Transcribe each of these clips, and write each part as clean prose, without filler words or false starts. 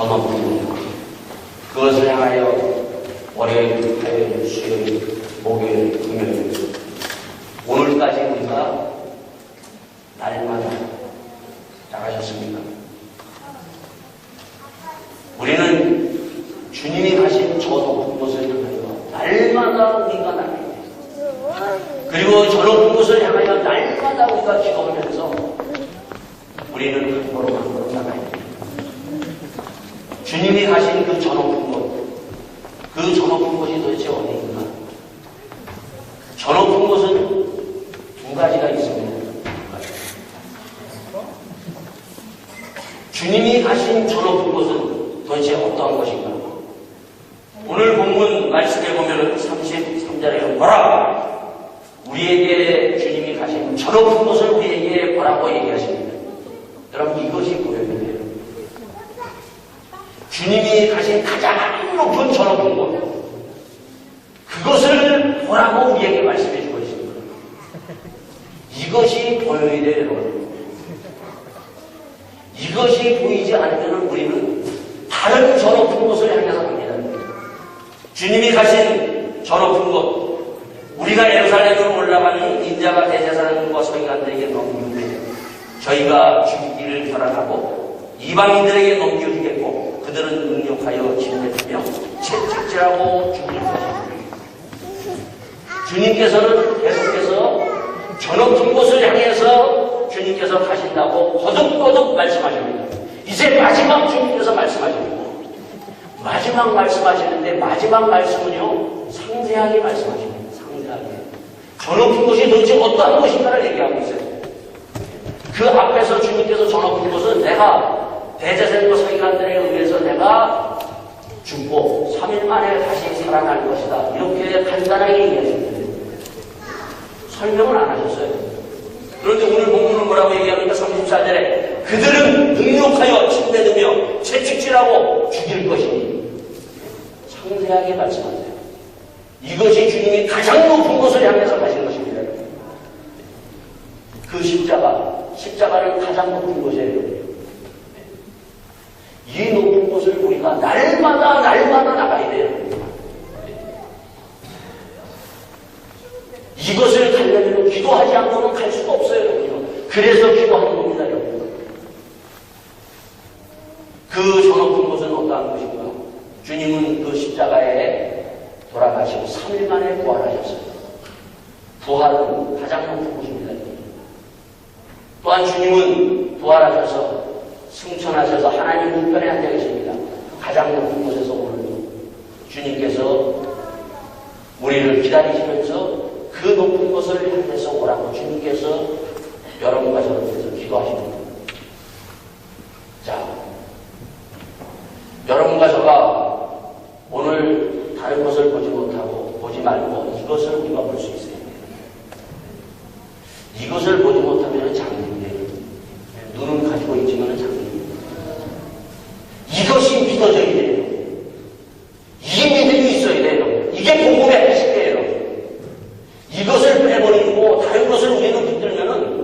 전업입니다. 그것을 향하여 월요일, 화요일, 수요일, 목요일, 금요일 오늘까지 우리가 날마다 나가셨습니까? 우리는 주님이 가신 저 높은 곳을 향하여 날마다 우리가 나가야 돼요. 그리고 저 높은 곳을 향하여 날마다 우리가 기도하면서 우리는 한 걸음 한 걸음 나가야 돼요. 주님이 가신 그 저 높은 곳, 그 저 높은 곳이 도대체 어디인가? 저 높은 곳은 두 가지가 있습니다. 주님이 가신 저 높은 곳은 도대체 어떠한 것인가? 오늘 본문 말씀에 보면 33절에 보라! 우리에게 주님이 가신 저 높은 곳을 우리에게 보라고 얘기하십니다. 여러분 이것이 고백이에요. 주님이 가신 가장 높은 저 높은 곳, 그것을 보라고 우리에게 말씀해 주고 있습니다. 이것이 보여야 돼요, 여러분. 이것이 보이지 않으면 우리는 다른 저 높은 곳을 향해서 갑니다. 주님이 가신 저 높은 곳, 우리가 예루살렘으로 올라가는 인자가 대제사장과 서기관들에게 넘기되 저희가 죽기를 결함하고 이방인들에게 넘겨주겠고 그들은 능력하여 침례하며 채찍질하고 죽을 것입니다. 주님께서는 계속해서 저 높은 곳을 향해서 주님께서 가신다고 거듭거듭 말씀하십니다. 이제 마지막 주님께서 말씀하십니다. 마지막 말씀하시는데 마지막 말씀은요 상세하게 말씀하십니다. 상세하게. 저 높은 곳이 도대체 어떠한 곳인가를 얘기하고 있어요. 그 앞에서 주님께서 저 높은 곳은 내가 대제사장과 서기관들에 의해서 내가 죽고 3일 만에 다시 살아날 것이다. 이렇게 간단하게 얘기하십니다. 설명을 안 하셨어요. 그런데 오늘 본문은 뭐라고 얘기합니까? 34절에 그들은 능욕하여 침뱉으며 채찍질하고 죽일 것이니 상세하게 말씀하세요. 이것이 주님이 가장 높은 곳을 향해서 가신 것입니다. 그 십자가는 가장 높은 곳이에요. 이 높은 곳을 우리가 날마다 나가야 돼요. 이것을 가려면 기도하지 않고는 갈 수가 없어요. 그래서 기도하는 겁니다. 그 저 높은 곳은 어떠한 곳인가? 주님은 그 십자가에 돌아가시고 3일 만에 부활하셨어요. 부활은 가장 높은 곳입니다. 또한 주님은 부활하셔서 승천하셔서 하나님 우편에 앉아 계십니다. 가장 높은 곳에서 오늘도 주님께서 우리를 기다리시면서 그 높은 곳을 향해서 오라고 주님께서 여러분과 저를 위해서 기도하십니다. 자, 여러분과 저가 오늘 다른 것을 보지 못하고 보지 말고 이것을 우리가 볼 수 있어요. 이것을 보지 못하면 장애인이에요. 눈은 가지고 있지만 장애인입니다. 이것이 믿어져야 돼요. 이 믿음이 있어야 돼요. 이게 복음의 핵심이에요. 이것을 빼버리고 다른 것을 우리는 붙들면은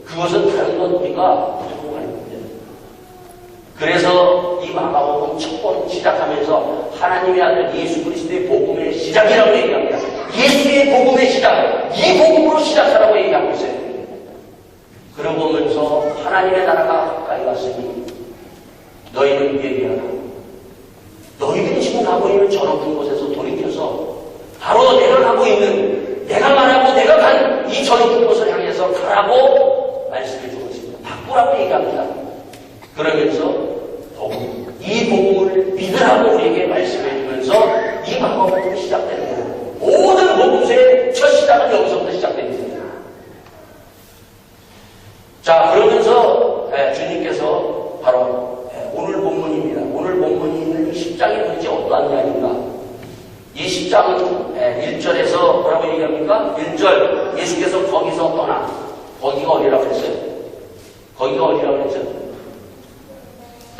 그것은 다른 것 우리가 붙고 가는 겁니다. 그래서 이 마가복음 첫 번 시작하면서 하나님의 아들 예수 그리스도의 복음의 시작이라고 얘기합니다. 예수의 복음의 시작, 이 복음으로 시작하라고 얘기하고 있어요. 그러고 보면서 하나님의 나라가 가까이 왔으니 너희는 회개하라. 너희들이 지금 가고 있는 저 높은 곳에서 돌이켜서 바로 내가 가고 있는, 내가 말하고 내가 간 이 저 높은 곳을 향해서 가라고 말씀해 주고 있습니다. 바꾸라고 얘기합니다. 그러면서 이 복음을 믿으라고 우리에게 말씀해 주면서 이 마가복음이 시작되는 거예요. 모든 복음서의 첫 시작은 여기서부터 시작됩니다. 자, 그러면서 주님께서 바로 오늘 본문입니다. 오늘 본문이 있는 이 10장이 도대체 어떠한 이야기인가? 이 10장은 1절에서 뭐라고 얘기합니까? 1절 예수께서 거기서 떠나. 거기가 어디라고 했어요? 거기가 어디라고 했죠?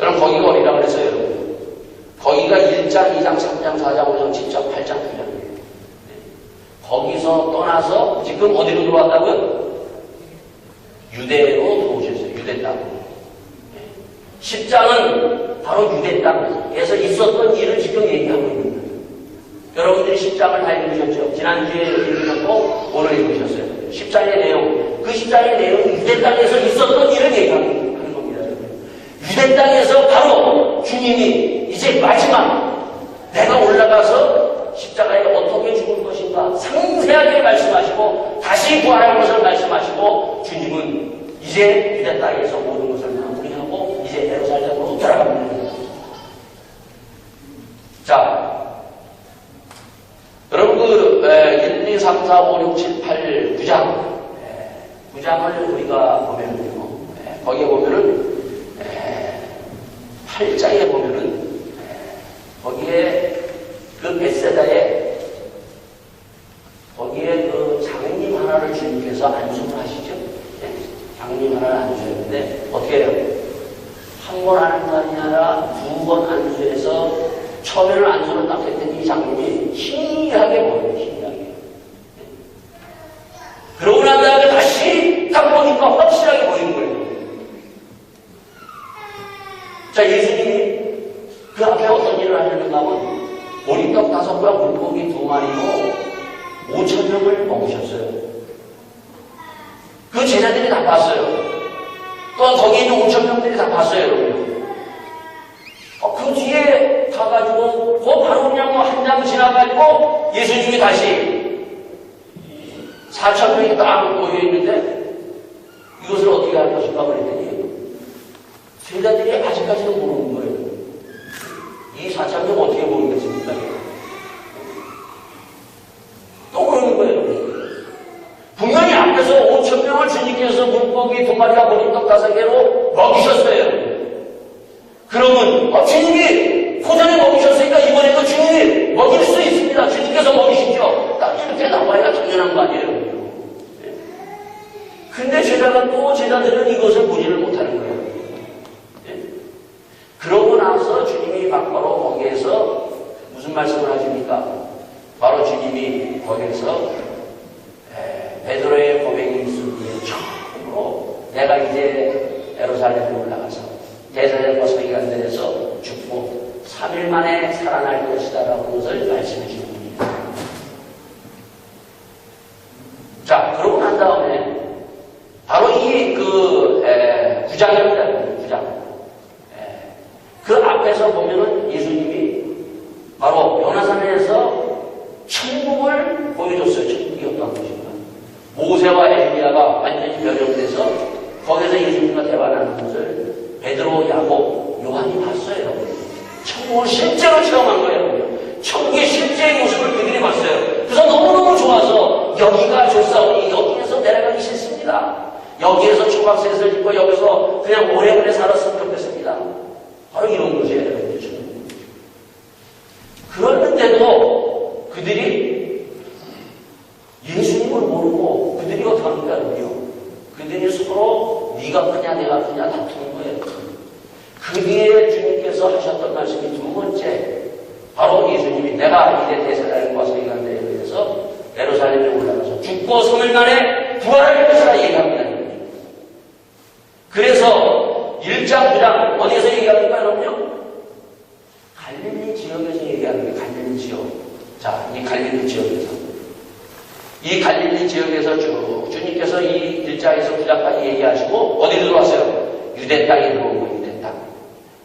여러분 거기가 어디라고 했어요? 거기가 1장, 2장, 3장, 4장, 5장, 7장, 8장, 9장. 거기서 떠나서 지금 어디로 들어왔다고요? 유대로 들어오셨어요. 유대 땅. 10장은 바로 유대 땅에서 있었던 일을 지금 얘기하고 있는 거예요. 여러분들이 10장을 다 읽으셨죠? 지난주에 읽으셨고 오늘 읽으셨어요. 10장의 내용, 그 10장의 내용은 유대 땅에서 있었던 일을 얘기하는 겁니다. 유대 땅에서 바로 주님이 이제 마지막 내가 올라가서 십자가에 어떻게 죽을 것인가 상세하게 말씀하시고 다시 부활할 것을 말씀하시고 주님은 이제 유대 땅에서 모든 것을 마무리하고 이제 예루살렘으로 돌아갑니다. 자, 여러분 1, 2, 3, 4, 5, 6, 7, 8, 9장 9장을 우리가 보면은요, 거기에 보면은 8장에 보면은 거기에 그 벳세다에 거기에 그 장님 하나를 주님께서 안수를 하시죠. 장님 하나를 안수했는데 어떻게 해요? 한 번 하는 거 아니라 2번 안수해서 처음에는 안수를 딱 했더니 이 장님이 희미하게 보여요. 희미하게. 그러고 난 다음에 다시 딱 보니까 확실하게 보이는 거예요. 자, 예수님이 그 앞에 어떤 일을 하셨는가 하면 보리떡 5과 물고기 2마리로 5,000명을 먹으셨어요. 그 제자들이 다 봤어요. 또 거기 있는 5,000명들이 다 봤어요, 여러분. 그 뒤에 가가지고 바로 그냥 한 장 지나가지고 예수님이 다시 4,000명이 딱 모여있는데 이것을 어떻게 할 것인가 그랬더니 제자들이 아직까지는 모르는 거예요. 이 4,000명 어떻게 모르겠습니까? 또 그러는 거예요. 분명히 앞에서 5,000명을 주님께서 물고기 2마리와 보리떡 5개로 먹이셨어요. 그러면 주님이 포전에 먹이셨으니까 이번에도 주님이 먹일 수 있습니다. 주님께서 먹이시죠. 딱 이렇게 나와야 당연한 거 아니에요. 근데 제자들은 이것을 보지를 못하는 거예요. 그러고 나서 주님이 바로 거기에서 무슨 말씀을 하십니까? 바로 주님이 거기에서 베드로의 고백이 있을 때 처음으로 내가 이제 예루살렘에 올라가서 대사장과 서기관들에서 죽고 3일 만에 살아날 것이다라는 것을 말씀해 주십니다. 자, 그러고 난 다음에 바로 이 9장입니다. 9장. 그 앞에서 보면은 예수님이 바로 요나산에서 천국을 보여줬어요. 천국이 어떤 것인가. 모세와 엘리야가 완전히 변형돼서 거기서 예수님과 대화하는 것을 베드로, 야곱, 요한이 봤어요. 천국을 실제로 체험한 거예요. 천국의 실제의 모습을 그들이 봤어요. 그래서 너무너무 좋아서 여기가 좋사오니 여기에서 내려가기 싫습니다. 여기에서 초각셋을 짓고 여기서 그냥 오래오래 살았으면 좋겠습니다. 바로 이런 것이에요. 그랬는데도 그들이 예수님을 모르고 그들이 어떻게 하는가요? 그들이 서로 네가 크냐 내가 크냐 다투는 거예요. 그 뒤에 주님께서 하셨던 말씀이 두 번째, 바로 예수님이 내가 이제 대사장과 서기관들에 의해서 예루살렘에 올라가서 죽고 3일 만에 부활할 것이라 얘기합니다. 그래서 1장, 9장 어디에서 얘기합니까? 여러분요? 갈릴리 지역에서 얘기하는 거예요. 갈릴리 지역. 자, 이 갈릴리 지역에서. 이 갈릴리 지역에서 쭉 주님께서 이 1장에서 9장까지 얘기하시고 어디 들어왔어요? 유대 땅에 들어온 거예요. 유대 땅.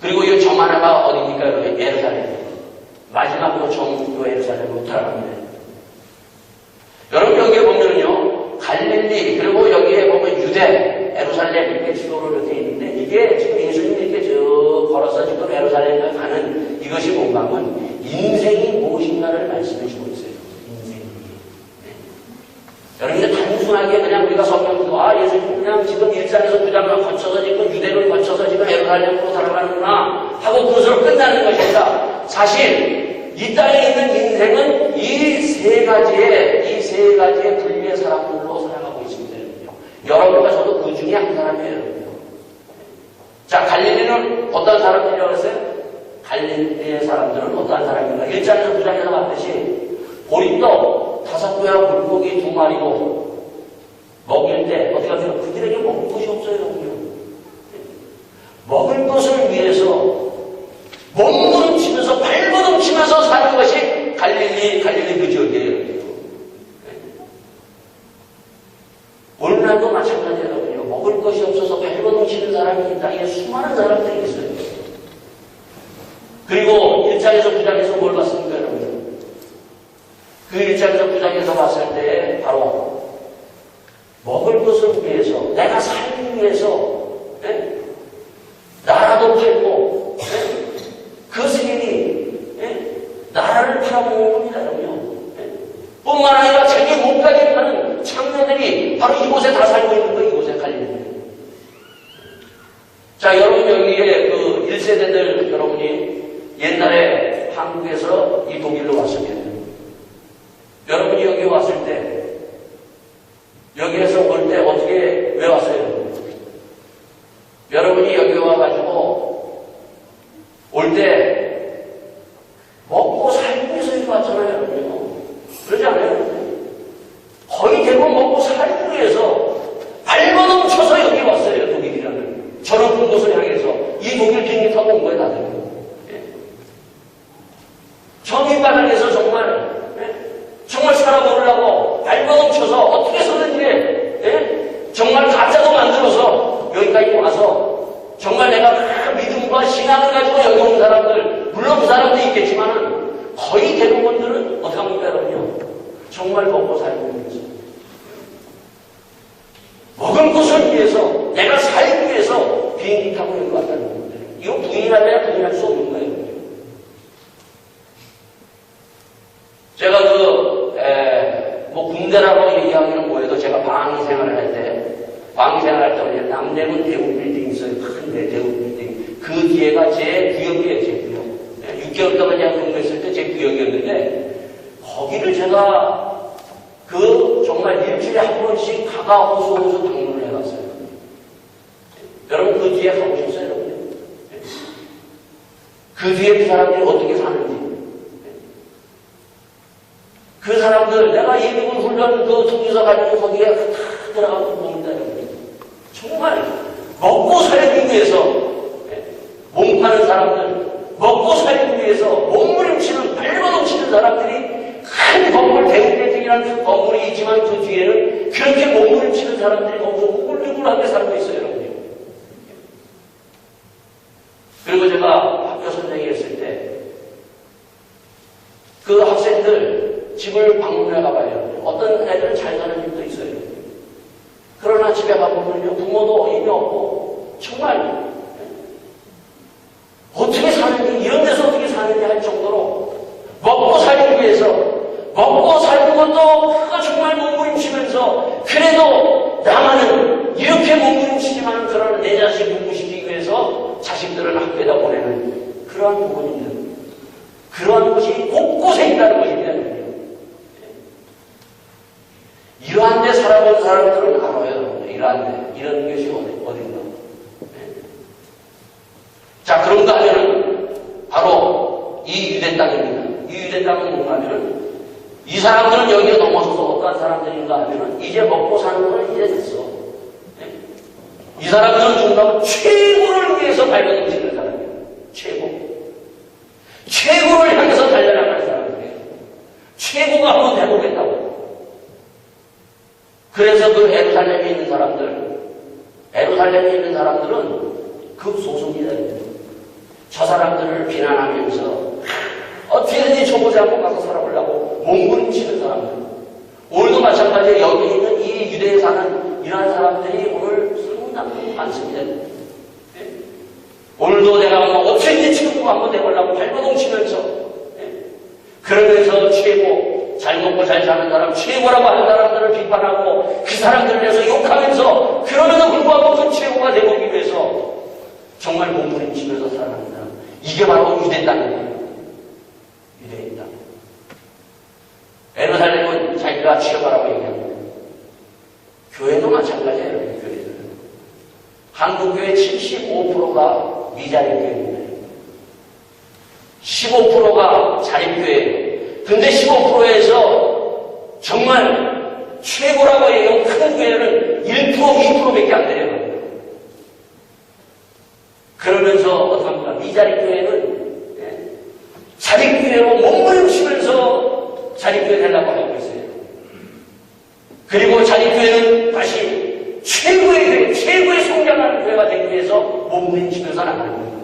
그리고 이 점 하나가 어디입니까? 여러분? 예루살렘. 마지막으로 요 예루살렘으로 돌아갑니다. 여러분 여기에 보면은요, 갈릴리 그리고 여기에 보면 유대, 예루살렘 이렇게 지도로 이렇게 있는데 이게 지금 예수님이 이렇게 저 걸어서 지금 예루살렘에 가는 이것이 뭔가 하면 인생이 무엇인가를 말씀해주고 있어요. 인생이. 네. 여러분 단순하게 그냥 우리가 성경 보고 예수님 그냥 지금 1장에서 9장을 거쳐서 지금 유대를 거쳐서 지금 예루살렘으로 살아가는구나 하고 그것으로 끝나는 것입니다. 사실 이 땅에 있는 인생은 이 세 가지의 분리의 사람들로 살아가고 있습니다. 여러분과 저도 그 중에 한 사람이에요. 자, 갈릴리는 어떤 사람들이라고 했어요? 갈릴리의 사람들은 어떤 사람인가? 1장에서 9장에서 봤듯이 보리떡 5개와 물고기 2마리고 먹일 때 어떻게 하세요? 그들에게 먹을 것이 없어요. 먹을 것을 위해서 갈릴리 그 지역이에요. 오늘날도 마찬가지예요. 먹을 것이 없어서 발버둥치는 사람이 이 땅에 수많은 사람들이 있어요. 그리고 1장에서 9장에서 뭘 봤습니까, 여러분? 그 1장에서 9장에서 봤을 때 바로 먹을 것을 위해서, 내가 살기 위해서 나라도 팔고 그 세인이 나라를 팔아먹는 겁니다, 여러분요. 뿐만 아니라 자기 몸까지 파는 창녀들이 바로 이곳에 다 살고 있는 거예요. 이곳에 갈리는 거예요. 자, 여러분 여기에 그 1세대들 여러분이 옛날에 한국에서 이 독일로 왔으면 여러분이 여기 왔을 때 여기에서 올 때 어떻게 왜 왔어요? 여러분이 여기 와가지고 올 때 먹고 살기 위해서 여기 왔잖아요, 여러분요. 그러지 않아요? 거의 대부분 먹고 살기 위해서 발버둥 쳐서 여기 왔어요, 독일이라는. 저는 그 곳을 향해서 이 독일 비행기 타고 온 거예요, 다들. 정의 바닥에서 정말 살아보려고 발버둥 쳐서 어떻게 해서든지 정말 가짜도 만들어서 여기까지 와서 정말 내가 믿음과 신앙을 가지고 여기 온 사람들, 물론 그 사람도 있겠지만 거의 대부분들은 어떻게 합니까, 여러분요? 정말 먹고 살기 위해서. 먹을 것을 위해서, 내가 살기 위해서 비행기 타고 여기 왔다는 겁니다. 이거 부인하려야 부인할 수 없는 거예요. 제가 군대라고 얘기하기는 뭐해도 제가 방위 생활을 할 때, 남대문 대우 빌딩 있어요. 큰데 대우 빌딩. 그 뒤에가 제 구역이에요, 제 구역. 6개월 동안 제가 근무했을 때 제 구역이었는데, 거기를 제가 정말 일주일에 한 번씩 호수 방문을 해갔어요. 여러분 그 뒤에 가보셨어요, 여러분? 그 뒤에 그 사람들이 어떻게 사는지. 그 사람들, 내가 예비군 훈련 통지서 가지고 거기에 다 들어가고 봅니다, 여러분. 정말 먹고 살기 위해서 몸 파는 사람들, 먹고 살기 위해서 몸부림치는, 발버둥 치는 사람들이 큰 건물, 대우빌딩이라는 건물이 있지만 그 뒤에는 그렇게 몸부림치는 사람들이 거기서 우글우글하게 살고 있어요, 여러분. 그리고 제가 학교 선생님 했을 때 그 학생들 집을 방문해 가봐요. 어떤 애들은 잘 사는 집도 있어요. 그러나 집에 가보면요, 부모도 이미 없고, 정말, 어떻게 사는지, 이런 데서 어떻게 사는지 할 정도로, 먹고 살기 위해서, 먹고 살는 것도 정말 몸부림치면서, 그래도 나만은 이렇게 몸부림치지만, 그러나 내 자식 공부시키기 위해서 자식들을 학교에다 보내는 그러한 부모님들. 그러한 것이 곳곳에 있다는 것입니다. 이러한 데 살아본 사람들은 알아요. 이런 것이 어딘가. 자, 그런가 하면은, 바로 이 유대 땅입니다. 이 유대 땅은 뭔가 하면은, 이 사람들은 여기에 넘어서서 어떤 사람들인가 하면은, 이제 먹고 사는 건 이제 됐어. 이 사람들은 누군가 최고를 위해서 발버둥 치는 사람이에요. 최고를 향해서 달려나가는 사람이에요. 최고가 한번 해보겠다고. 그래서 그 에루살렘에 있는 사람들은 그 소속이다. 저 사람들을 비난하면서 어떻게든지 저곳에 한번 가서 살아보려고 몸부림치는 사람들. 오늘도 마찬가지로 여기 있는 이 유대에 사는 이러한 사람들이 오늘 상당히 많습니다. 오늘도 내가 어떻게든지 지금 한번 내보려고 발버둥 치면서 그러면서 최고, 잘 먹고 잘 사는 사람, 최고라고 하는 사람들을 비판하고 그 사람들을 위해서 욕하면서 그러면서 불구하고 그 최고가 되기 위해서 정말 몸부림치면서 살아가는 사람. 이게 바로 유대 땅이에요. 유대인 땅. 에루살렘은 자기가 취업하라고 얘기합니다. 교회도 마찬가지예요. 교회들은. 한국교회 75%가 미자립교회입니다. 15%가 자립교회예요. 근데 15%에서 정말 최고라고 해요. 큰 교회는 1%, 2%밖에 안 돼요. 그러면서 어떡합니까? 미자립교회는 자립교회로 몸부림치면서 자립교회 되려고 하고 있어요. 그리고 자립교회는 다시 최고의 교회, 최고의 성장하는 교회가 되기 위해서 몸부림치면서 나가는 겁니다.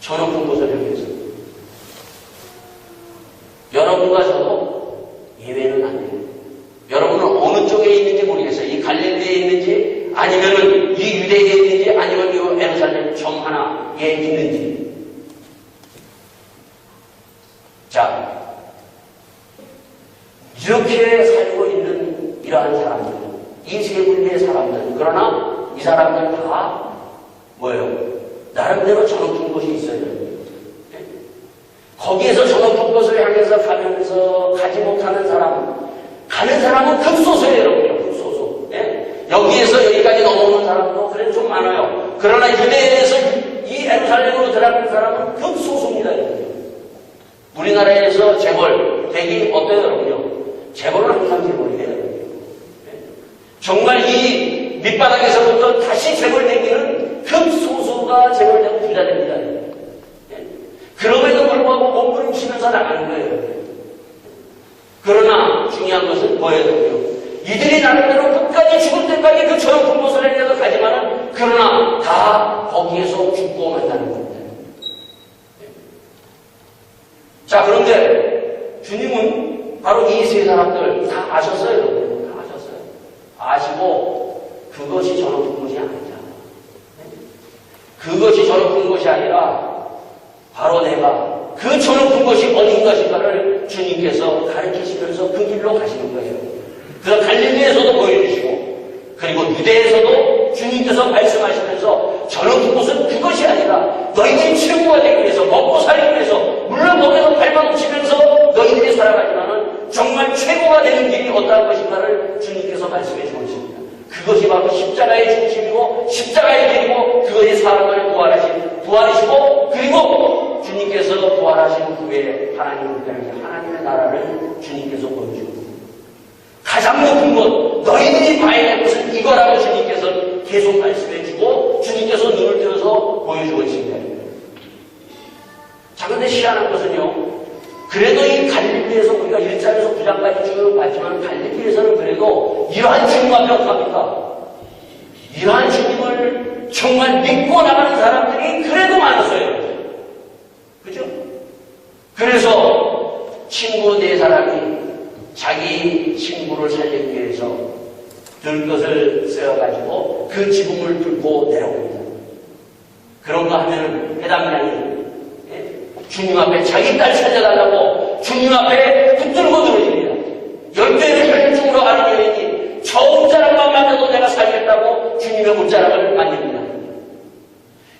저는 그것을 향해서 여러분과 저도 예외는 안 돼요. 여러분은 어느 쪽에 있는지 모르겠어요. 이 갈릴리에 있는지 아니면은 이 유대에 있는지 아니면 이 예루살렘 점 하나에 있는지. 자, 이렇게 살고 있는 이러한 사람들, 이 세 분의 사람들, 그러나 이 사람들 다 뭐예요? 나름대로 저녁 곳이 있어요. 거기에서 저녁 곳을 향해서 가면서 가지 못하는 사람, 가는 사람은 극소수예요, 여러분요. 극소수. 예? 여기에서 여기까지 넘어오는 사람도 그래도 좀 많아요. 그러나 유대에서 이 예루살렘으로 들어가는 사람은 극소수입니다. 우리나라에서 재벌 되기 어때요, 여러분요? 재벌은 항상 재벌이에요. 예? 정말 이 밑바닥에서부터 다시 재벌 되기는 극소수가 재벌되고 부자 됩니다. 예? 그럼에도 불구하고 몸부림치면서 나가는 거예요. 그러나 중요한 것은 뭐예요? 이들이 나름대로 끝까지 죽을 때까지 그 저녁 곳을 향해서 가지만은 그러나 다 거기에서 죽고 만나는 겁니다. 자, 그런데 주님은 바로 이 세 사람들 다 아셨어요, 여러분. 다 아셨어요. 아시고 그것이 저녁 곳이 아니냐. 그것이 저녁 곳이 아니라 바로 내가 그 저녁 곳이 어딘 것인가를 주님께서 가르치시면서 그 길로 가시는 거예요. 그래서 갈릴리에서도 보여주시고 그리고 유대에서도 주님께서 말씀하시면서 저녁 곳은 그것이 아니라 너희들이 최고가 되기 위해서 먹고 살기 위해서 물론 거기서 발버둥치면서 너희들이 살아가지만은 정말 최고가 되는 길이 어떠한 것인가를 주님께서 말씀해 주십니다. 그것이 바로 십자가의 중심이고 십자가의 길이고 그것이 사람을 부활하시고 그리고 주님께서 부활하신 후에 하나님의 나라를 주님께서 보여주고 가장 높은 것 너희들이 봐야 될 것은 이거라고 주님께서 계속 말씀해주고 주님께서 눈을 들어서 보여주고 있습니다. 자, 근데 희한한 것은요, 그래도 이 갈릴리에서 우리가 1장에서 9장까지 쭉 봤지만 갈릴리에서는 그래도 이러한 주님 앞에 어떡합니까? 이러한 주님을 정말 믿고 나가는 사람들이 그래도 많았어요. 그죠? 그래서 친구 네 사람이 자기 친구를 살리기 위해서 들것을 세워가지고 그 지붕을 뚫고 내려옵니다. 그런가 하면 해당량이 주님 앞에 자기 딸 살려달라고 주님 앞에 붙들고 들어집니다. 10배의 혈중으로 아는 여인이 저 옷자락만 만져도 내가 살겠다고 주님의 옷자락을 만집니다.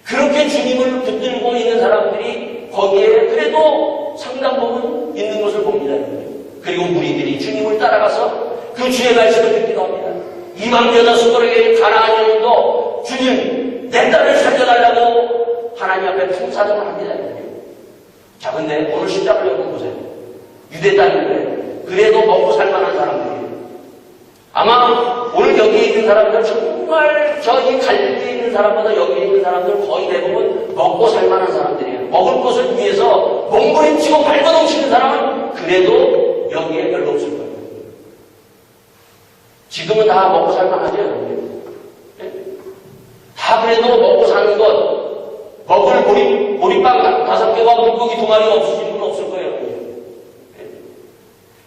그렇게 주님을 붙들고 있는 사람들이 거기에 그래도 상당 부분 있는 것을 봅니다. 그리고 무리들이 주님을 따라가서 그 주의 말씀을 듣기도 합니다. 이방 여자 수고에게 가나안 여인도 주님 내 딸을 살려달라고 하나님 앞에 품사정을 합니다. 자, 근데 오늘 10장을 읽어보세요. 유대 땅인데 그래도 먹고 살만한 사람들이에요. 아마 오늘 여기에 있는 사람들 정말 저기 갈릴리에 있는 사람보다 여기에 있는 사람들 거의 대부분 먹고 살만한 사람들이에요. 먹을 것을 위해서 몸부림치고 발버둥치는 사람은 그래도 여기에 별로 없을 거예요. 지금은 다 먹고 살만하죠. 네? 다 그래도 먹고 사는 것 먹을 보리빵 5개와 물고기 2마리가 없으신 분은 없을 거예요. 네?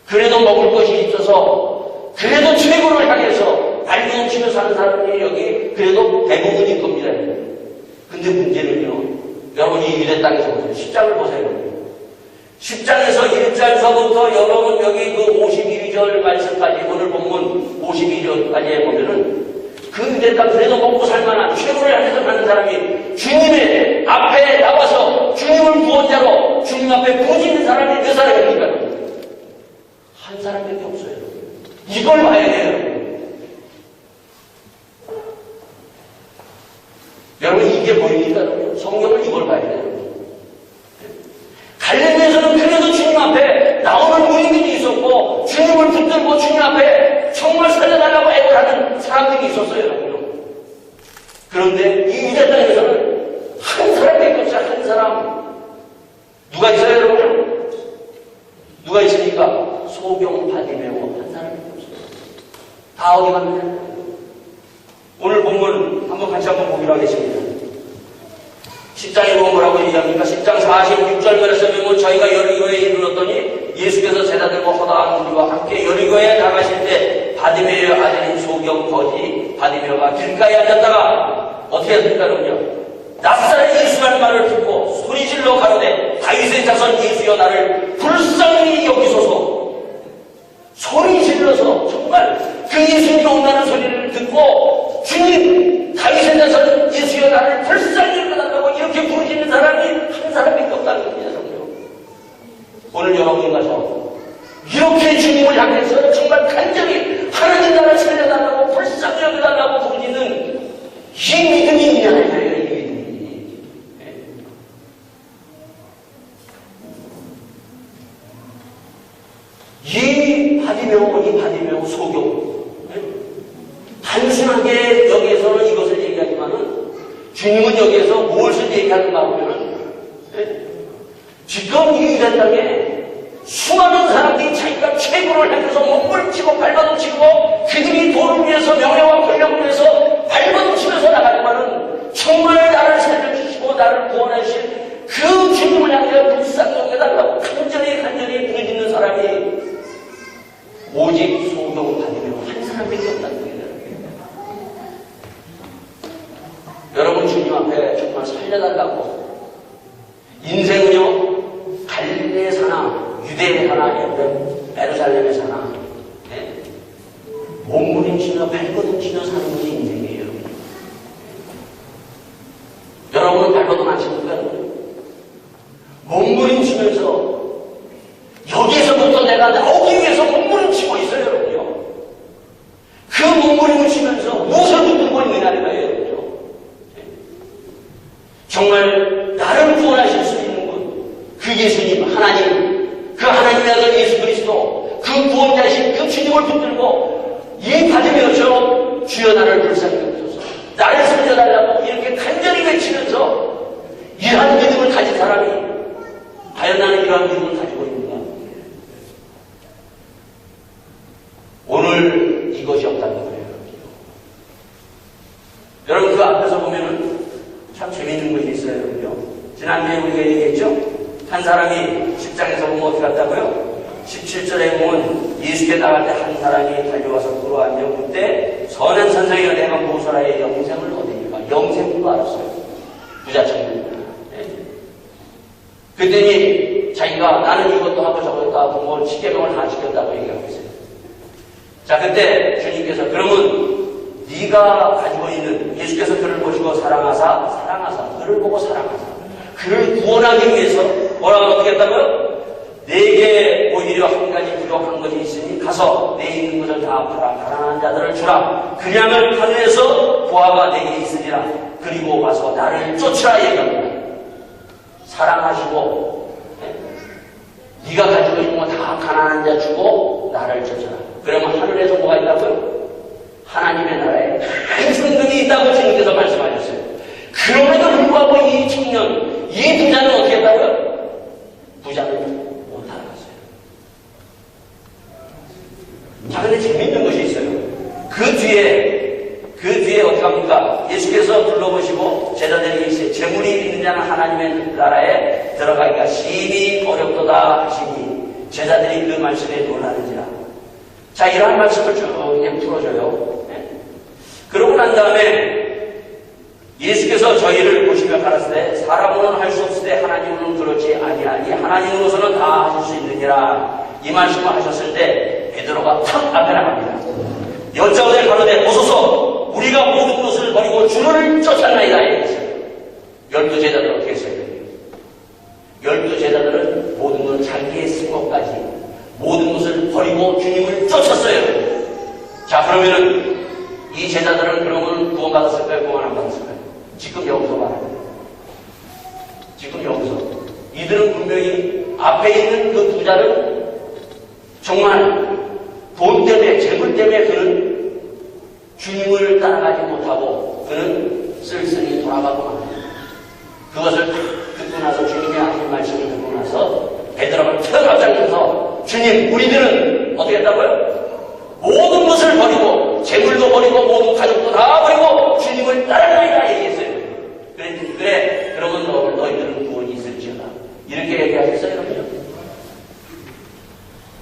그래도 먹을 것이 있어서 그래도 최고를 향해서 발버둥치며 사는 사람들이 여기 그래도 대부분일 겁니다. 근데 문제는요, 여러분이 유대 땅에서 보세요. 10장을 보세요. 10장에서 1절서부터 여러분 여기 그 52절 말씀까지 오늘 본문 52절까지에 보면은 그 유대 땅 그래도 먹고 살만한 최고를 향해서 가는 사람이 주님의 앞에 나와서 주님을 구원자로 주님 앞에 부어지는 사람이 몇 사람입니까? 한 사람밖에 없어요. 이걸 봐야 돼요. 여러분 이게 보입니까? 성경을 이걸 봐야 돼요. 갈릴리에서는 그래도 주님 앞에 나오는 무리들이 있었고 주님을 붙들고 주님 앞에 정말 살려달라고 애걸하는 사람들이 있었어요. 여러분. 그런데 이 유대 땅에서는 한 사람밖에 없어요. 한 사람. 누가 있어요, 여러분? 누가 있습니까? 소경 바디메오 한 사람이 없어요. 다 어디 갔느냐? 오늘 본문 같이 한번 보기로 하겠습니다. 10장에 보면 뭐라고 얘기합니까? 10장 46절에서 보면 저희가 여리고에 이르렀더니 예수께서 제자들과 허다한 무리와 함께 여리고에 나가실 때 바디메오의 아들인 소경 거지 바디메오가 길가에 앉았다가 어떻게 했습니까? 그럼요. 나사렛 예수라는 말을 듣고 소리질러 가로되 다윗의 자손 예수여 나를 불쌍히 여기소서. 소리질러서 정말 그 예수님이 온다는 소리를 듣고 주님 다윗의 자손 예수여 나를 불쌍히 여겨달라고 이렇게 부르짖는 사람이 한 사람밖에 없다는 겁니다. 오늘 여러분이 가서 이렇게 주님을 향해서 정말 간절히 하나님 나라를 살려달라고 불쌍히 여겨달라고 부르짖는 이 믿음이 있냐는 거예요. 이 바디메오 소경 단순하게 여기에서는 이것을 얘기하지만은 주님은 여기에서 무엇을 얘기하는가 하면은 지금 이 유대 땅에 수많은 사람들이 자기가 최고를 향해서 몸부림치고 발버둥치고 그들이 돈을 위해서 명예와 권력을 위해서 발버둥치면서 나가지만은 정말 나를 살려주시고 나를 구원하실 그 주님을 향해 불쌍히 여겨달라고 간절히 부르짖는 사람이 오직 소경 바디메오 한 사람밖에 없다는 거예요. 여러분 주님 앞에 정말 살려달라고 인생은요 갈릴리에 사나 유대에 사나 예루살렘에 사나 몸부림치며 발버둥치며 사는 것이 인생이에요. 여러분은 발버둥 안 칩니까? 몸부림치면서 여기에서부터 내가 나오기 위해서 몸부림치고 있어요, 여러분요. 그 몸부림을 치면서 무엇을 붙들고 있느냐는 거예요, 여러분요. 정말 나를 구원하실 수 있는 분, 그 예수님, 하나님, 그 하나님의 아들 예수 그리스도, 그 구원자이신 그 주님을 붙들고 이 바디메오처럼 주여 나를 불쌍히 여기소서, 나를 살려달라고 이렇게 간절히 외치면서 이러한 믿음을 가진 사람이 과연 나는 이러한 믿음을 가지고 있는가? 오늘 이것이 없다는 거예요. 여러분 그 앞에서 보면은 참 재미있는 것이 있어요. 여러분요. 지난주에 우리가 얘기했죠? 한 사람이 10장에서 보면 어떻게 갔다고요? 17절에 보면 예수께 나갈 때 한 사람이 달려와서 물어앉아 그때 선한 선생이여 내가 무엇을 하여 영생을 얻으니까 영생도 알았어요. 부자청년. 그랬더니 자기가 나는 이것도 하고 저것도 하고 뭐 십계명을 다 지켰다고 얘기하고 있어요. 자, 그때 주님께서 그러면 네가 가지고 있는 예수께서 그를 보시고 사랑하사 그를 보고 사랑하사 그를 구원하기 위해서 뭐라고 어떻게 했다고요? 내게 오히려 한 가지 부족한 것이 있으니 가서 내 있는 것을 다 팔아 가난한 자들을 주라. 그냥을 하늘에서 부하가 내게 있으리라. 그리고 와서 나를 쫓으라 얘기합니다. 사랑하시고 네가 가지고 있는 거 다 가난한 자 주고 나를 쫓으라. 그러면 하늘에서 뭐가 있다고요? 하나님의 나라에 생명이 있다고 주님께서 말씀하셨어요. 그럼에도 불구하고 이 청년, 이 부자는 어떻게 했다고요? 부자는 못 알아갔어요. 자, 근데 재밌는 것이 있어요. 그 뒤에 어떻게 합니까? 예수께서 불러보시고 제자들에게 이제 재물이 있는 자는 하나님의 나라에 들어가기가 심히 어렵도다 하시니 제자들이 그 말씀에 놀라는지라. 자, 이러한 말씀을 쭉 그냥 풀어줘요. 네. 그러고 난 다음에 예수께서 저희를 보시며 가라사대 사람으로는 할 수 없을 때 하나님으로는 그렇지 아니하니 하나님으로서는 다 하실 수 있느니라. 이 말씀을 하셨을 때 베드로가 탁 앞에 나갑니다. 여자오되 가로되 오소서 우리가 모든 것을 버리고 주를 쫓았나이다 이랬어요. 12제자들 어떻게 했어요? 12제자들은 모든 것 자기의 쓴 것까지 모든 것을 버리고 주님을 쫓았어요. 자, 그러면은 이 제자들은 그러면 구원받았을까요? 구원 안 받았을까요? 지금 여기서 말합니다. 지금 여기서 이들은 분명히 앞에 있는 그 부자는 정말 돈 때문에 재물 때문에 그는 주님을 따라가지 못하고 그는 쓸쓸히 돌아가고 맙니다. 그것을 다 듣고 나서 주님의 하신 말씀을 듣고 나서 베드로가 턱 앞장서서 주님, 우리들은 어떻게 했다고요? 모든 것을 버리고, 재물도 버리고, 모든 가족도 다 버리고, 주님을 따라가리라 얘기했어요. 그래, 그러면 너희들은 구원이 있을지어다. 이렇게 얘기하셨어요, 여러분.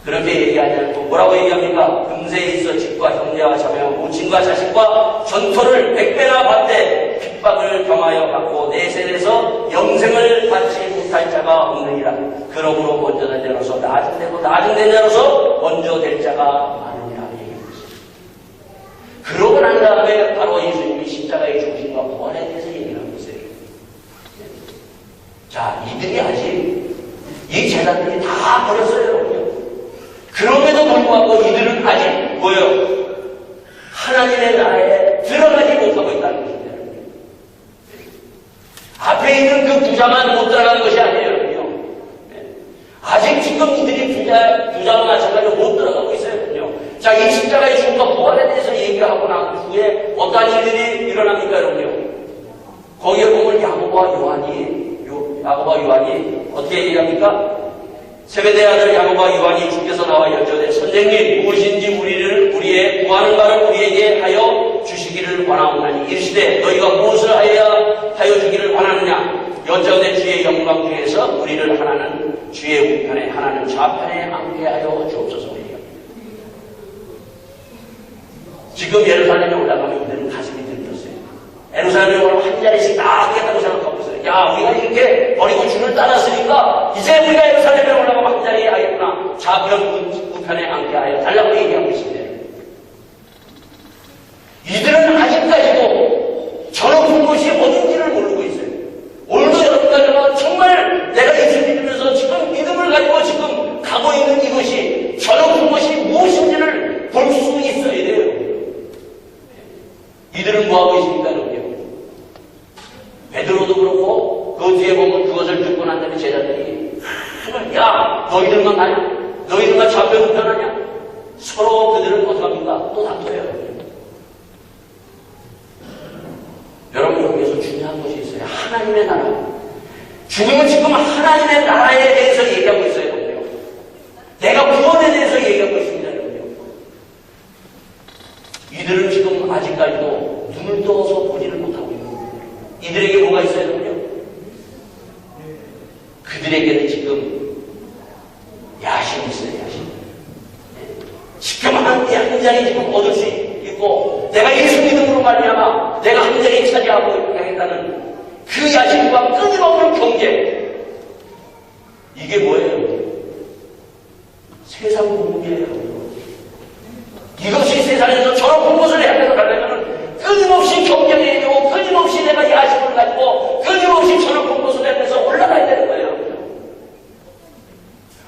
그렇게 얘기하지 않고 뭐라고 얘기합니까? 금세에 있어 집과 형제와 자매와 모친과 자식과 전토를 100배나 받되 핍박을 겸하여 받고 내 세대에서 영생을 받지 못할 자가 없느니라. 그러므로 먼저 된 자로서 나중 되고 나중 된 자로서 먼저 될 자가 많으니라 얘기했습니다. 그러고 난 다음에 바로 예수님이 십자가의 중심과 부활에 대해서 얘기를 하고 있어요. 자, 이들이 아직 이 제자들이 다 버렸어요, 여러분요. 그럼에도 불구하고 이들은 아직 뭐예요? 하나님의 나라에 들어가지 못하고 있다는 것입니다. 앞에 있는 그 부자만 못 들어가는 것이 아니에요, 여러분요. 아직 지금 이들이 부자와 마찬가지로 못 들어가고 있어요, 여러분요. 자, 이 십자가의 죽음과 부활에 대해서 얘기하고 난 후에 어떠한 일들이 일어납니까, 여러분요? 거기에 보면 야고보와 요한이 어떻게 얘기합니까? 세베대의 아들 야고보와 요한이 주께서 나와 여쭤되 선생님 무엇인지 우리의 구하는 바를 우리에게 하여 주시기를 원하오나니 이르시되 너희가 무엇을 하여 주기를 원하느냐 여쭤되 주의 영광 중에서 우리를 하나는 주의 우편에 하나는 좌편에 앉게 하여 주옵소서. 지금 예루살렘에 올라가면 이들은 가슴이 들렸어요. 예루살렘에 올라가면 한 자리씩 다 하겠다고 생각하고 있어요. 야, 우리가 이렇게 버리고 주를 따랐으니까 이제 우리가 예루살렘에 올라가면 한 자리에 하겠구나. 좌편 우편에 앉게 하여 달라고 얘기하고 있습니다. 이들은 아직까지도 저런 것이 어딘지를 모르고 있어요. 오늘도 여러분들과 정말 내가 예수 믿으면서 지금 믿음을 가지고 지금 가고 있는 이것이 저런 것이 무엇인지를 볼 수 있어야 돼요. 이들은 뭐하고 있습니까, 여러분요? 베드로도 그렇고 그 뒤에 보면 그것을 듣고 난 다음에 제자들이 정말 야 너희들만 가냐? 너희들만 좌편 우편하냐? 서로 그들은 어떡합니까? 또 다퉈요. 여러분 여기에서 중요한 것이 있어요. 하나님의 나라. 주님은 지금 하나님의 나라에 대해서 얘기하고 있어요. 여러분요. 내가 구원에 대해서 얘기하고 있습니다. 여러분요. 이들은 지금 아직까지도 눈을 떠서 보지를 못하고 있는 거예요. 이들에게 뭐가 있어야 되는요? 그들에게는 지금 야심이 있어요, 야심. 시커먼 한 자리 지금 얻을 수 있고, 내가 예수 믿음으로 말미암아 내가 한 자리 차지하고 가겠다는 그 야심과 끊임없는 경쟁. 이게 뭐예요? 세상 공부예요. 이것이 세상에서 저런 것을 해야 가려면 끊임없이 경쟁해야 되고 끊임없이 내가 야심을 가지고 끊임없이 저런 것을 향해서 올라가야 되는 거예요.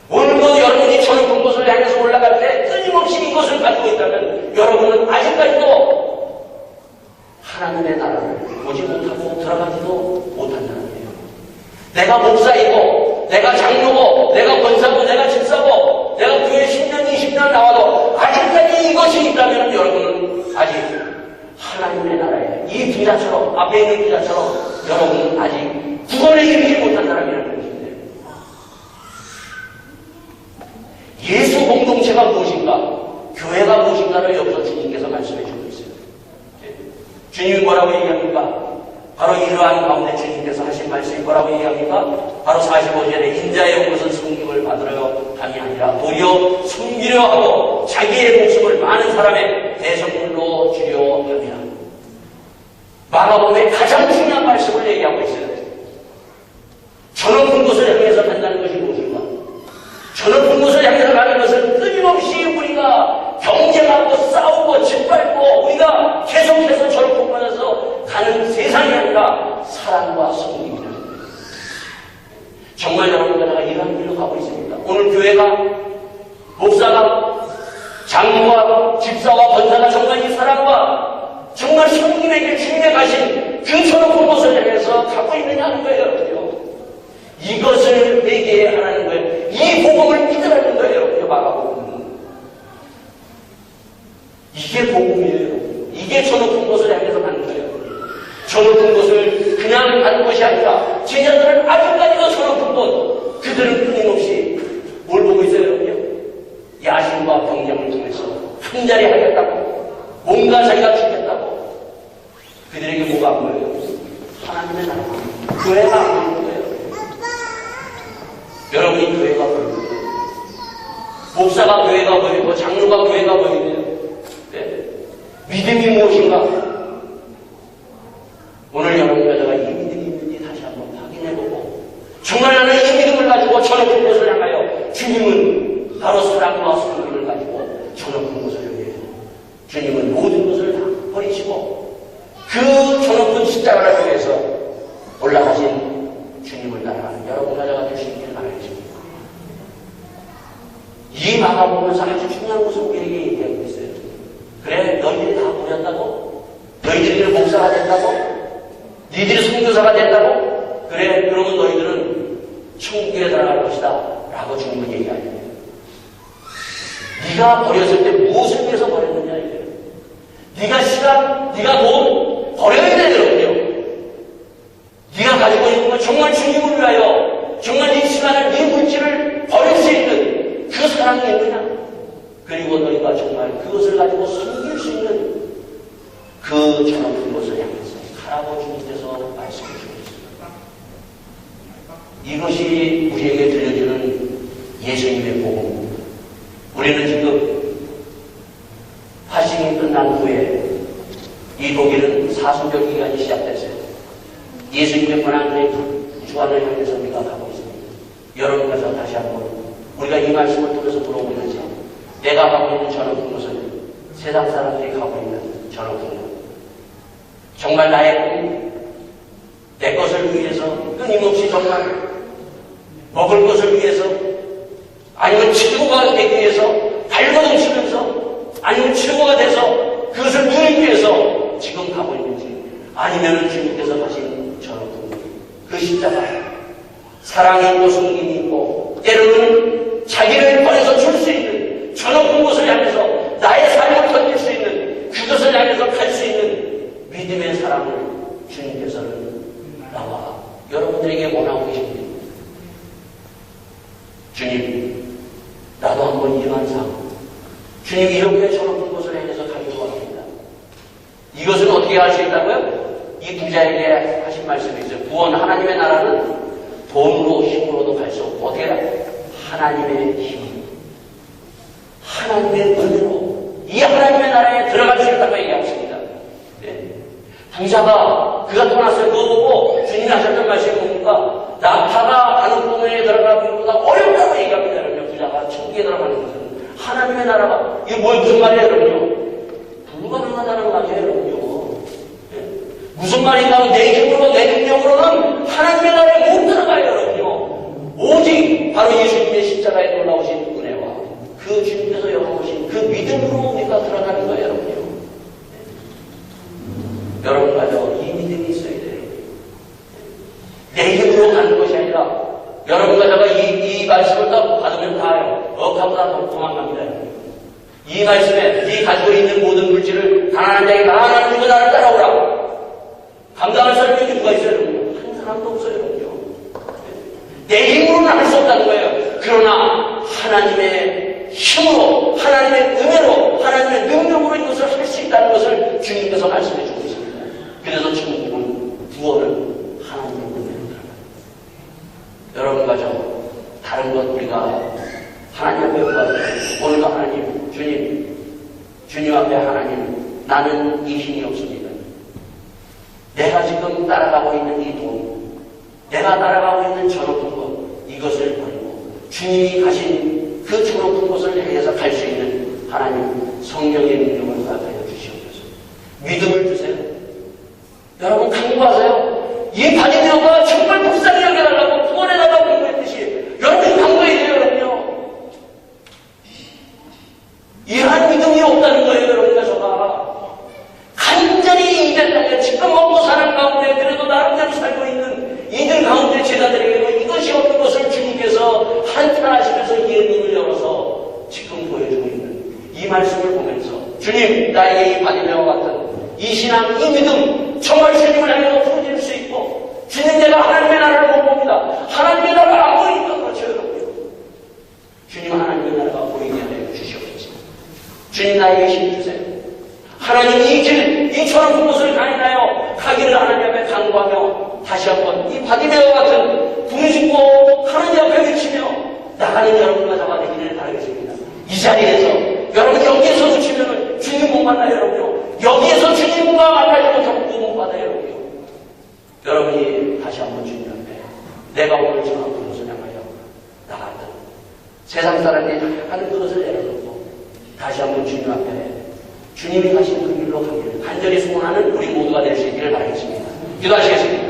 오늘도 여러분이 저런 것을 향해서 올라갈 때 끊임없이 이것을 가지고 있다면 여러분은 아직까지도 하나님의 나라를 보지 못하고 들어가지도 못한다는 거예요. 내가 목사이고 내가 장로고 내가 권사고 내가 집사고 내가 교회 10년 20년 나와도 아직까지 이것이 있다면 여러분은 아직 하나님의 나라에 이 부자처럼 앞에 있는 부자처럼 여러분은 아직 구원에 이르지 못한 사람이라는 것입니다. 예수 공동체가 무엇인가 교회가 무엇인가를 여기서 주님께서 말씀해 주고 있어요. 주님이 뭐라고 얘기합니까? 바로 이러한 가운데 주님께서 하신 말씀이 뭐라고 얘기합니까? 바로 45절에 인자의 온 것은 섬김을 받으려 함이 아니라 도리어 섬기려 하고 자기의 목숨을 많은 사람의 대성물로 주려 함이라. 마가복음의 가장 중요한 말씀을 얘기하고 있어요. 저는 것을 향해서 간다는 것이 무엇인가? 저는 것을 향해서 가는 것은 끊임없이 우리가 경쟁하고 싸우고 짓밟고 우리가 계속해서 저를 보면서 가는 세상이 아니라 사랑과 성립이다. 정말 여러분과 내가 이런 길로 가고 있습니다. 오늘 교회가 목사가 장로와 집사와 권사가 정말 이 사랑과 정말 성님에게 주님에 가신 그 저런 것을 향해서 갖고 있느냐 하는 거예요. 여러분요. 이것을 내게 하라는 거예요. 이 복음을 믿으라는 거예요. 여러분요. 마가복음. 이게 복음이에요. 이게 저 높은 곳을 향해서 가는 거예요. 저 높은 곳을 그냥 가는 것이 아니라 제자들은 아직까지도 저 높은 곳 그들은 끊임없이 뭘 보고 있어요? 여러분요? 빈자리 하겠다고, 뭔가 자기가 주겠다고. 그들에게 뭐가 안 보여요? 하나님의 나라, 교회가 안 보이는 거예요. 여러분이 교회가 보이는 거예요. 목사가 교회가 보이고 장로가 교회가 보이네요. 네? 믿음이 무엇인가? 오늘 여러분과 제가 이 믿음이 있는지 다시 한번 확인해보고, 정말 나는 이 믿음을 가지고 저 높은 곳을 향하여, 주님은 바로 사랑과 성령을 가지고 저 높은 곳을 향해요. 주님은 모든 것을 다 버리시고 그 저 높은 십자가를 위해서 올라가신 주님을 따라가는 여러분과 제가 될 수 있기를 바라겠습니다. 이 마가복음에서 아주 중요한 것을 우리에게 얘기하고 있어요. 그래, 너희들이 다 버렸다고? 너희들이 목사가 됐다고? 너희들이 선교사가 됐다고? 그래, 그러면 너희들은 천국에 들어갈 것이다 라고 주님은 얘기합니다. 네가 버렸을 때 무엇을 위해서 버렸느냐 이거예요. 네가 시간, 네가 돈 버려야 되거든요. 네가 가지고 있는 건 정말 주님을 위하여 정말 네 시간을, 네 물질을 버릴 수 있는 그 사랑이 있느냐? 그리고 너희가 정말 그것을 가지고 섬길 수 있는 그 저 높은 곳을 향해서 가라고 주님께서 말씀해 주고 있습니다. 이것이 우리에게 들려주는 예수님의 복음. 우리는 지금 파식이 끝난 후에 이 독일은 사순절 기간이 시작됐어요. 예수님의 고난의 주관을 향해서 우리가 가고 있습니다. 여러분께서 다시 한번 우리가 이 말씀을 통해서 물어보면서 내가 가고 있는 저 높은 곳은 세상 사람들이 가고 있는 저 높은 곳, 정말 나의 꿈, 내 것을 위해서 끊임없이 정말 먹을 것을 위해서, 아니면 최고가 되기 위해서 발버둥치면서, 아니면 최고가 돼서 그것을 누리기 위해서 지금 가고 있는지, 아니면 주님께서 가신 저 높은 곳, 그 십자가, 사랑이 있고 성김이 있고 때로는 자기를 버려서 줄 수 있는 저 높은 곳을 향해서 나의 삶을 던질 수 있는 그것을 향해서 갈 수 있는 믿음의 사랑을 주님께서는 나와 여러분들에게 원하고 계십니다. 주님, 나도 한번 이러한 삶, 주님 이렇게 저 높은 곳을 향해서 가기를 원합니다. 이것은 어떻게 할 수 있다고요? 이 부자에게 하신 말씀이 있어요. 구원, 하나님의 나라는 돈으로 힘으로도 갈 수 없고 어떻게 해야? 하나님의 힘, 하나님의 은혜로 이 하나님의 나라에 들어갈 수 있다고 얘기하십니다. 네. 부자가 그가 떠났어요. 그거 보고 주님이 하셨던 말씀이 뭡니까? 낙타가 가는 구멍에 들어가는 것보다 어렵다고 얘기합니다. 여러분, 부자가 천국에 들어가는 것은 하나님의 나라가 이게 무슨 말이에요, 여러분요? 불가능하다는 말이에요, 여러분요. 네. 무슨 말인가? 내 힘으로 내 능력으로는 하나님의 나라에 못 들어가요, 여러분요. 오직 바로 예수님의 십자가에 놀라우신 은혜와 그 주님께서 열어오신 그 믿음으로 우리가 들어가는 거예요, 여러분요. 여러분과도 이 믿음이 있어야 돼요. 내 힘으로 가는 것이 아니라 여러분과 제가 이 말씀을 딱 받으면 다요. 억하고 다 도망갑니다. 이 말씀에 네 가지고 있는 모든 물질을 가난한 자에게 가난한 주고 나를 따라오라. 감당할 사람이 누가 있어요, 여러분? 한 사람도 없어요, 여러분요. 내 힘으로는 할 수 없다는 거예요. 그러나 하나님의 힘으로, 하나님의 은혜로, 하나님의 능력으로 이것을 할 수 있다는 것을 주님께서 말씀해 주고 있습니다. 그래서 천국은 구원은 하나님의 은혜로 들어갑니다. 여러분과 저 다른 것 우리가 하나님 앞에 구하죠. 오늘도 하나님, 주님 앞에 하나님, 나는 이 힘이 없습니다. 내가 지금 따라가고 있는 이 돈, 내가 따라가고 있는 저 높은 것, 이것을 버리고 주님이 가신 그 저 높은 곳을 향해서 갈 수 있는 하나님 성령의 능력을 허락하여 주시옵소서. 믿음을 주세요. 여러분 강구하세요. 이 바디메어가 정말 불쌍히 여겨달라고 구원해달라고 공부했듯이 여러분이 강구해야 돼요, 여러분요. 이러한 믿음이 없다는 거예요, 여러분과 저가. 간절히 이들 땅에 지금 먹고 사는 가운데 그래도 나름대로 살고 있는 이들 가운데 제자들에게도 이것이 없는 것을 주님께서 한탄하시면서 이의 눈을 열어서 지금 보여주고 있는 이 말씀을 보면서 주님, 나에게 이 바디메어 같은 이 신앙, 이 믿음 정말 주님을 향해서 부르질 수 있고 주님, 내가 하나님의 나라를 못 봅니다. 하나님의 나라가 안 보이니까 그렇죠, 여러분. 주님, 하나님의 나라가 보이게 하여 주시옵소서. 주님, 나에게 저런 곳을 강인하여 가기를 하나님 앞에 간구하며 다시 한번 이 바디메어 같은 부르짖고 하나님 앞에 외치며 나가는 여러분과 저가 되기를 바라겠습니다. 이 자리에서 여러분 여기에서 주시면 주님 못 만나요 여러분요. 여기에서 주님과 만나지 못하면 못 받아요 여러분요. 여러분이 다시 한번 주님 앞에 내가 오늘 정한 그것을 향하여 나갔다. 세상 사람이 하는 그것을 내려놓고 다시 한번 주님 앞에 주님이 가신 그 길로 가기를 간절히 소원하는 우리 모두가 될 수 있기를 바라겠습니다. 기도하시겠습니다.